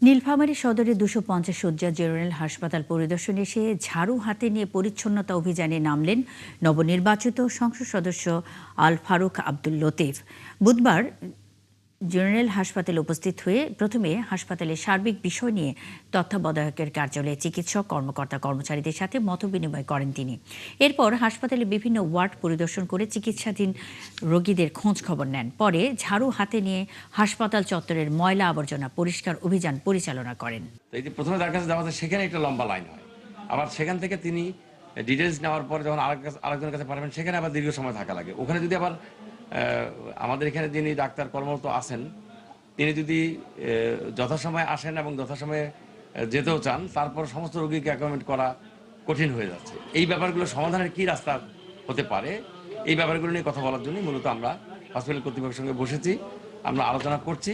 নীলফামারী সদরে 250 শয্যা জেনারেল হাসপাতাল পরিদর্শনে এসে ঝাড়ু হাতে নিয়ে পরিচ্ছন্নতা অভিযানে নামলেন নবনির্বাচিত সংসদ সদস্য আল ফারুক আব্দুল লতিফ। বুধবার জেনারেল হাসপাতালে উপস্থিত হয়ে প্রথমে হাসপাতালের সার্বিক বিষয় নিয়ে তত্ত্বাবধায়কের কার্যালয়ে চিকিৎসক কর্মকর্তা কর্মচারীদের সাথে মতবিনিময় করেন তিনি। এরপর হাসপাতালে বিভিন্ন ওয়ার্ড পরিদর্শন করে চিকিৎসাধীন রোগীদের খোঁজ খবর নেন। পরে ঝাড়ু হাতে নিয়ে হাসপাতাল চত্বরের ময়লা আবর্জনা পরিষ্কার অভিযান পরিচালনা করেন। এই যে প্রথমে তার কাছে যাওয়া সেখানে একটা লম্বা লাইন হয়, আবার সেখান থেকে তিনি ডিটেলস নেওয়ার পর যখন আরেকজনের কাছে পাঠাবেন সেখানে আবার দীর্ঘ সময় থাকা লাগে। ওখানে যদি আবার আমাদের এখানে যিনি ডাক্তার কর্মরত আছেন তিনি যদি যথাসময়ে আসেন এবং যথাসময়ে যেতেও চান, তারপর সমস্ত রোগীকে অ্যাকোমোডেট করা কঠিন হয়ে যাচ্ছে। এই ব্যাপারগুলো সমাধানের কি রাস্তা হতে পারে, এই ব্যাপারগুলো নিয়ে কথা বলার জন্য মূলত আমরা হসপিটাল কর্তৃপক্ষের সঙ্গে বসেছি, আমরা আলোচনা করছি।